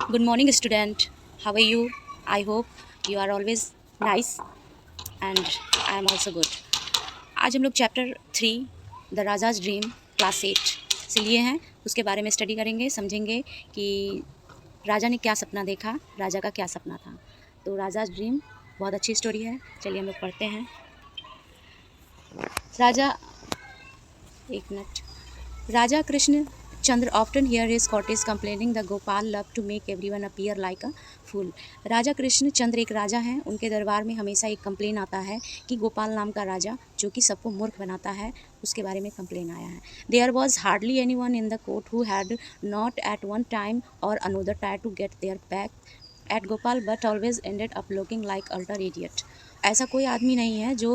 Good morning, student. How are you? I hope you are always nice and I am also good. आज हम लोग chapter 3 the rajas dream class 8 से लिए हैं। उसके बारे में स्टडी करेंगे, समझेंगे कि राजा ने क्या सपना देखा, राजा का क्या सपना था। तो राजाज ड्रीम बहुत अच्छी स्टोरी है। चलिए हम लोग पढ़ते हैं। राजा एक minute Raja Krishna Chandra often hear his courtiers complaining that Gopal loved to make everyone appear like a fool. राजा कृष्ण चंद्र एक राजा हैं। उनके दरबार में हमेशा एक कंप्लेन आता है कि गोपाल नाम का राजा जो कि सबको मूर्ख बनाता है, उसके बारे में कंप्लेन आया है। There was hardly anyone in the court who had not at one time or another tried to get their back at Gopal but always ended up looking like utter idiot. ऐसा कोई आदमी नहीं है जो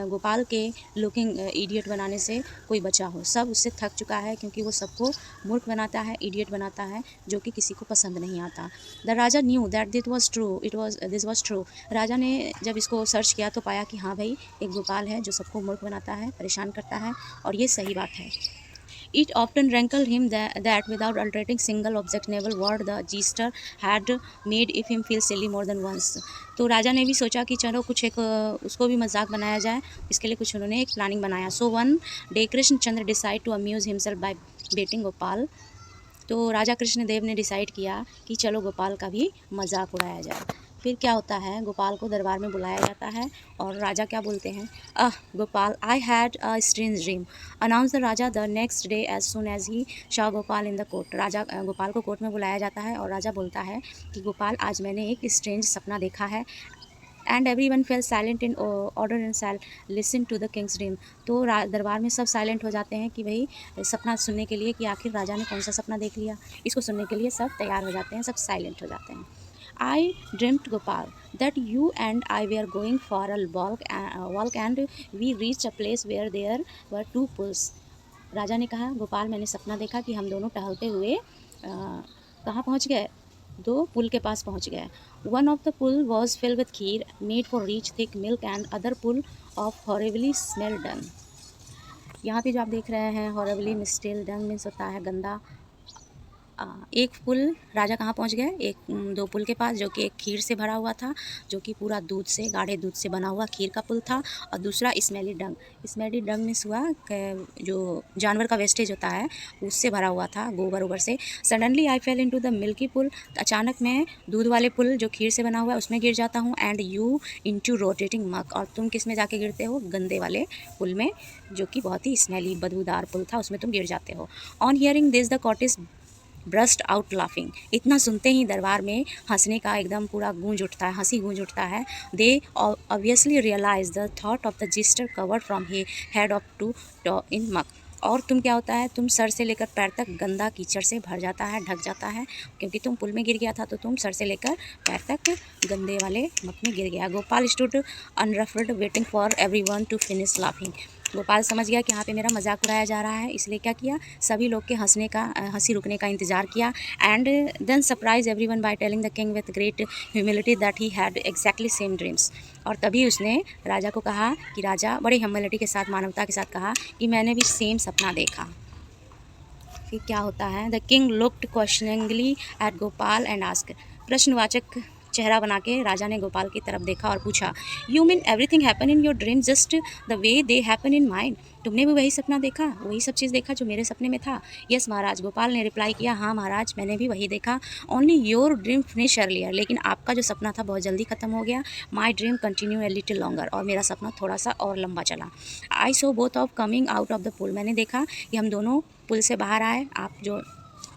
गोपाल के looking idiot बनाने से कोई बचा हो। सब उससे थक चुका है क्योंकि वो सबको मूर्ख बनाता है, इडियट बनाता है, जो कि किसी को पसंद नहीं आता। The Raja knew that this was true. राजा ने जब इसको सर्च किया तो पाया कि हाँ भाई, एक गोपाल है जो सबको मूर्ख बनाता है, परेशान करता है, और ये सही बात है। It often rankled him that without altering single objectionable word the jester had made if him feel silly more than once. तो राजा ने भी सोचा कि चलो कुछ एक उसको भी मजाक बनाया जाए। इसके लिए कुछ उन्होंने एक प्लानिंग बनाया। So one day Krishna Chandra decide to amuse himself by betting Gopal. तो राजा कृष्णदेव ने डिसाइड किया कि चलो गोपाल का भी मजाक उड़ाया जाए। फिर क्या होता है, गोपाल को दरबार में बुलाया जाता है और राजा क्या बोलते हैं, Gopal, I had a strange dream, announce the Raja the next day as soon as he saw Gopal in the court. राजा गोपाल को कोर्ट में बुलाया जाता है और राजा बोलता है कि गोपाल, आज मैंने एक स्ट्रेंज सपना देखा है। And every one fell silent in order and sell listen to the king's dream. तो दरबार में सब साइलेंट हो जाते हैं कि भाई सपना सुनने के लिए, कि आखिर राजा ने कौन सा सपना देख लिया। इसको सुनने के लिए सब तैयार हो जाते हैं, सब साइलेंट हो जाते हैं। आई dreamed Gopal that you and I were going for a walk and we reached a place where there were two pools. राजा ने कहा, गोपाल, मैंने सपना देखा कि हम दोनों टहलते हुए कहाँ पहुँच गए, दो पुल के पास पहुँच गए। One of the pool was filled with kheer made for rich thick milk and other pool of horribly smell dung. यहाँ पे जो आप देख रहे हैं, हॉरेबली स्मेल डन मीन्स होता है गंदा। एक पुल, राजा कहाँ पहुँच गए, दो पुल के पास, जो कि एक खीर से भरा हुआ था, जो कि पूरा दूध से, गाढ़े दूध से बना हुआ खीर का पुल था, और दूसरा स्मेली डंग। स्मेली डंग मीन्स हुआ जो जानवर का वेस्टेज होता है उससे भरा हुआ था, गोबर ओबर से। Suddenly I fell into the milky pool, अचानक मैं दूध वाले पुल जो खीर से बना हुआ है उसमें गिर जाता हूँ। एंड यू इनटू रोटेटिंग मक, और तुम किस में जाके गिरते हो, गंदे वाले पुल में, जो कि बहुत ही स्मेली बदबूदार पुल था, उसमें तुम गिर जाते हो। On hearing this the cottage burst out laughing. इतना सुनते ही दरबार में हंसने का एकदम पूरा गूंज उठता है, हंसी गूंज उठता है। They obviously realize the thought of the jester covered from head of toe in muck. और तुम क्या होता है, तुम सर से लेकर पैर तक गंदा कीचड़ से भर जाता है, ढक जाता है, क्योंकि तुम पुल में गिर गया था, तो तुम सर से लेकर पैर तक गंदे वाले मक में गिर गया। Gopal stood unruffled waiting for everyone to finish laughing. Gopal समझ गया कि यहाँ पे मेरा मजाक उड़ाया जा रहा है, इसलिए क्या किया, सभी लोग के हंसी रुकने का इंतज़ार किया। And then surprise everyone by telling the king with great humility that he had exactly same dreams. और तभी उसने राजा को कहा कि राजा, बड़े ह्यूमिलिटी के साथ, मानवता के साथ कहा कि मैंने भी सेम सपना देखा। फिर क्या होता है, the king looked questioningly at Gopal and asked. प्रश्नवाचक चेहरा बना के राजा ने गोपाल की तरफ देखा और पूछा, you mean everything happen in your dream just the way they happen in mind. तुमने भी वही सपना देखा, वही सब चीज़ देखा जो मेरे सपने में था। यस महाराज, गोपाल ने रिप्लाई किया, हाँ महाराज, मैंने भी वही देखा। Only your dream finish earlier, लेकिन आपका जो सपना था बहुत जल्दी ख़त्म हो गया। My dream continue a little longer, और मेरा सपना थोड़ा सा और लंबा चला। I saw both of coming out of the pool, मैंने देखा कि हम दोनों पुल से बाहर आए। आप जो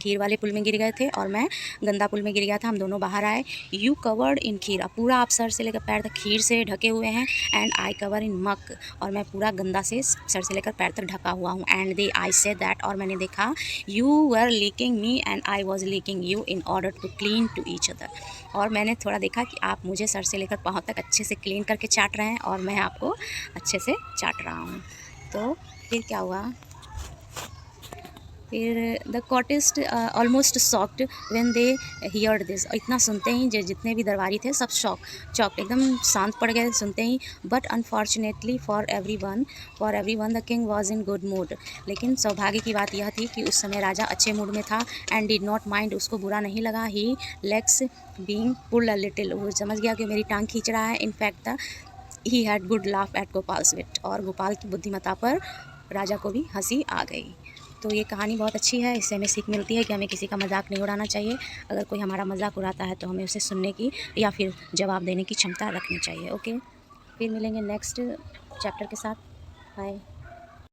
खीर वाले पुल में गिर गए थे और मैं गंदा पुल में गिर गया था, हम दोनों बाहर आए। यू कवर्ड इन खीर, पूरा आप सर से लेकर पैर तक खीर से ढके हुए हैं। And I cover in muck, और मैं पूरा गंदा से सर से लेकर पैर तक ढका हुआ हूँ। And they I say that, और मैंने देखा, you were licking me and I was licking you in order to clean to each other. और मैंने थोड़ा देखा कि आप मुझे सर से लेकर पाँव तक अच्छे से क्लीन करके चाट रहे हैं और मैं आपको अच्छे से चाट रहा हूँ। तो फिर क्या हुआ, फिर द कॉटेस्ट almost shocked when they heard this, इतना सुनते ही जितने भी दरबारी थे सब चॉक्ड एकदम शांत पड़ गए सुनते ही। But unfortunately for everyone the king was in good mood, लेकिन सौभाग्य की बात यह थी कि उस समय राजा अच्छे मूड में था। एंड डिड नॉट माइंड, उसको बुरा नहीं लगा। He legs being pulled a little, वो समझ गया कि मेरी टांग खींच रहा है। In fact he had good laugh at Gopal's wit, और गोपाल की बुद्धिमत्ता पर राजा को भी हंसी आ गई। तो ये कहानी बहुत अच्छी है, इससे हमें सीख मिलती है कि हमें किसी का मजाक नहीं उड़ाना चाहिए। अगर कोई हमारा मजाक उड़ाता है तो हमें उसे सुनने की या फिर जवाब देने की क्षमता रखनी चाहिए। ओके, फिर मिलेंगे नेक्स्ट चैप्टर के साथ। बाय।